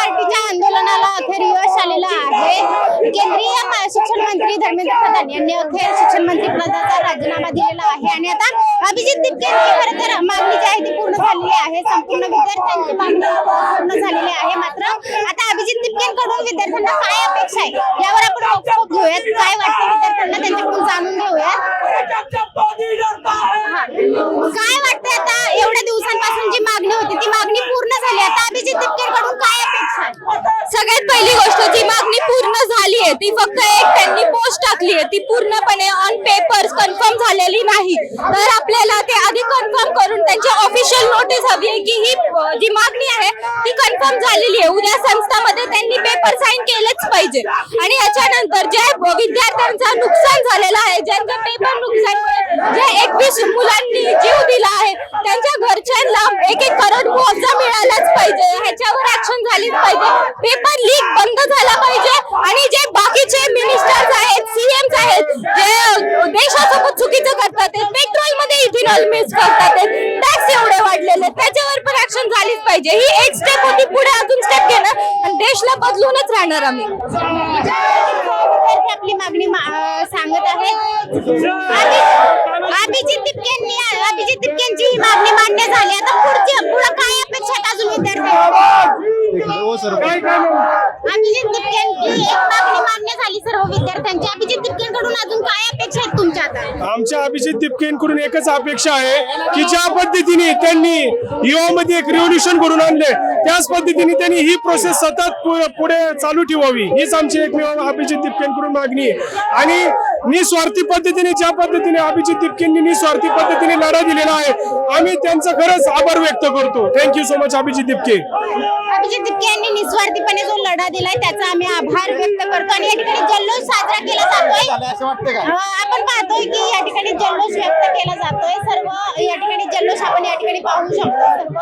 पार्टीच्या आंदोलनाला अखेर यश आलेलं आहे। केंद्रीय शिक्षण मंत्री धर्मेंद्र प्रधान यांनी अखेर शिक्षण मंत्री पदाचा राजीनामा दिलेला आहे आणि आता अभिजित तिपके खरं तर मागणी जी आहे ती पूर्ण झालेली आहे। संपूर्ण विद्यार्थ्यांची मागणी पूर्ण झालेली आहे। मात्र आता अभिजित तिपकेंकडून विद्यार्थ्यांना काय अपेक्षा आहे यावर आपण वक्तव्य घेऊयात। काय वाटतं विद्यार्थ्यांना त्यांच्याकडून जाणून घेऊयात। काय वाटतंय आता एवढ्या दिवसांपासून जी मागणी होती ती मागणी पूर्ण झाली, आता अभिजित तिपकेंकडून काय अपेक्षा आहे? सगळ्यात पहिली गोष्ट जी मागणी पूर्ण झाली आहे ती फक्त एक त्यांनी पोस्ट टाकली आहे, ती पूर्णपणे ऑन पेपर्स कन्फर्म झालेली नाही। तर आपल्याला ते आधी कन्फर्म करून त्यांची ऑफिशियल नोटीस हवी आहे की ही जी मागणी आहे ती कन्फर्म झालेली आहे। उद्या संस्थामध्ये त्यांनी पेपर साइन केलेच पाहिजे आणि याच्यानंतर जे विद्यार्थ्यांचं नुकसान झालेलं आहे, ज्यांचं पेपर नुकसानमुळे जे 21 मुलांनी जीव दिला आहे त्यांच्या घरच्यांना 1-1 करोड मुआवजा मिळालाच पाहिजे। ह्याच्यावर ऍक्शन झालीच पाहिजे। पेपर लीक बंद झाला पाहिजे आणि जे बाकीचे मिनिस्टर्स आहेत, सीएम्स आहेत, जे देशासोबत चुकीचं करतात, पेट्रोल मध्ये इथेनॉल मिक्स करतात, टॅक्स एवढे वाढलेले, त्याच्यावर पण ऍक्शन झालीच पाहिजे। ही एक स्टेप होती, पुढे अजून स्टेप घेणं आणि देशला बदलूनच राहणार आम्ही। आपली मागणी सांगत आहे। अभिजित तिपकेंची ही मागणी मान्य झाली, आता पुढे काय अपेक्षा आहेत अजून विद्यार्थ्यांची? अभिजित तिपकेंची एक मागणी मान्य झाली सर्व विद्यार्थ्यांची, अभिजित तिपकेंकडून अजून काय अपेक्षा आहेत तुमच्या? आता आमच्या अभिजित तिपकेंकडून एकच अपेक्षा आहे की ज्या पद्धतीने त्यांनी युवामध्ये एक रिव्होल्यूशन घडवून आणले त्याच पद्धतीने त्यांनी ही प्रोसेस सतत पुढे चालू ठेवावी, हीच आमची एकमेव अभिजित तिपकेंकडून मागणी आहे। आणि निस्वार्थी पद्धतीने ज्या पद्धतीने अभिजित तिपकेंनी निस्वार्थी पद्धतीने लढा दिलेला आहे, आम्ही त्यांचा खरंच आभार व्यक्त करतो। Thank you so much Abhijit Tipke. Abhijit Tipke यांनी निस्वार्थीपणे जो लढा दिलाय त्याचा आम्ही आभार व्यक्त करतो आणि या ठिकाणी जल्लोष साजरा केला जातोय। आपण पाहतोय की या ठिकाणी जल्लोष व्यक्त केला जातोय। सर्व या ठिकाणी जल्लोष आपण या ठिकाणी पाहू शकतो। सर्व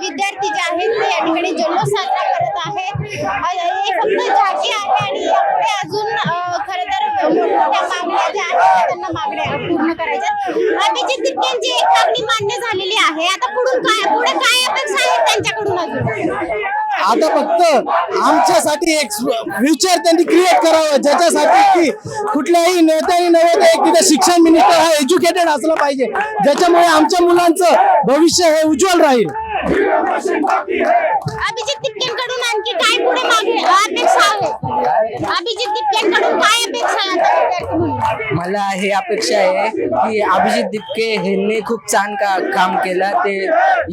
विद्यार्थी जे आहेत ते या ठिकाणी जल्लोष साजरा करत आहेत। हे फक्त झाकी आहे आणि यापुढे अजून खरं तर मोठमोठ्या मागण्या ज्या आहेत त्यांना मागण्या पूर्ण करायच्या। अभिजित तिपकेंची एक मागणी मान्य झालेली आहे, आता पुढे काय अपेक्षा आहेत त्यांच्याकडून अजून? आता फक्त आमच्यासाठी एक फ्युचर त्यांनी क्रिएट करावं, ज्याच्यासाठी की कुठल्याही नेत्याने नव्हे तर एक तिथे शिक्षण मिनिस्टर हा एज्युकेटेड असला पाहिजे, ज्याच्यामुळे आमच्या मुलांचं भविष्य हे उज्ज्वल राहील। अभिजित तिपकेंकडून आणखी काय पुढे अपेक्षा आहे? अभिजित तिपकेंकडून काय अपेक्षा आहे? मला हे अपेक्षा आहे की अभिजित तिपके यांनी खूप छान काम केलं। ते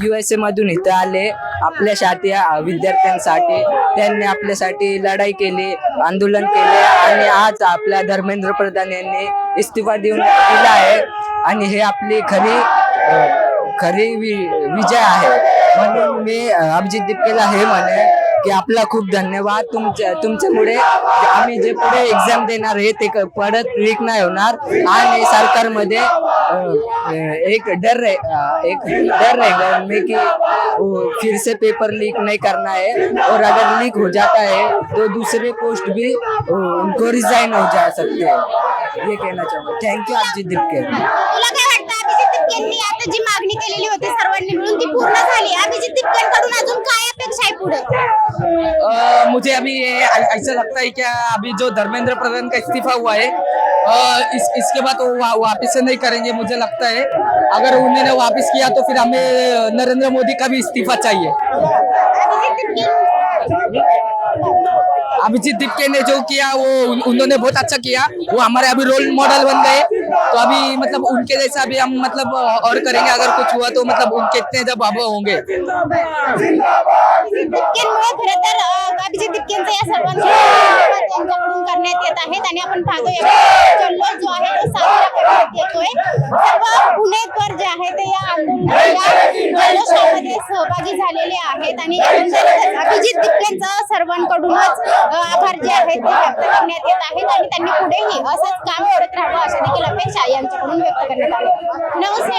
USA मधून इथं आले आपल्यासाठी, विद्यार्थ्यांसाठी त्यांनी आपल्यासाठी लढाई केली, आंदोलन केले आणि आज आपल्या धर्मेंद्र प्रधान यांनी इस्तीफा दिला आहे आणि हे आपली खरी विजय आहे। म्हणून मी अभिजित तिपकेला हे म्हणे की आपला खूप धन्यवाद, तुमच्यामुळे आम्ही जे पुढे एक्झाम देणार आहे ते परत लीक नाही होणार आणि सरकारमध्ये एक डर रहेगा उनमें कि फिर से पेपर लीक नहीं करना है और अगर लीक हो जाता है तो दूसरे पोस्ट भी उनको रिजाइन हो जा सकते हैं, ये कहना चाहूँगा। थँक्यू अभिजित तिपके। तुला काय वाटतं अभिजित तिपकेंनी आता जी मागणी केलेली होती सर्वांनी मिळून ती पूर्ण झाली, अभिजित तिपकेंकडून अजून काय अपेक्षा आहे पुढे? मुझे अभी ऐसा लगता है कि अभी जो धर्मेंद्र प्रधान का इस्तीफा हुआ है इसके बाद वो वापस से नहीं करेंगे। मुझे लगता है अगर उन्होंने वापस किया तो फिर हमें नरेंद्र मोदी का भी इस्तीफा चाहिए। अभिजित तिपके ने जो किया वो उन्होंने बहुत अच्छा किया, वो हमारे अभी रोल मॉडल बन गए। तो अभी मतलब उनके जैसा भी हम मतलब और करेंगे, अगर कुछ हुआ तो मतलब उनके इतने जब अब होंगे। खरं तर अभिजित तिपकेंचा या सर्वांकडून करण्यात येत आहेत आणि आपण पाहतोय जल्लोष जो आहे तो साजरा करण्यात येतोय। सर्व पुणेकर जे आहे ते या जल्लोषामध्ये सहभागी झालेले आहेत आणि अभिजित तिपकेंचं सर्वांकडूनच आभार जे आहेत ते व्यक्त करण्यात येत आहेत आणि त्यांनी पुढेही असंच काम करत राहावं अशा देखील अपेक्षा यांच्याकडून व्यक्त करण्यात आली। नमस्ते।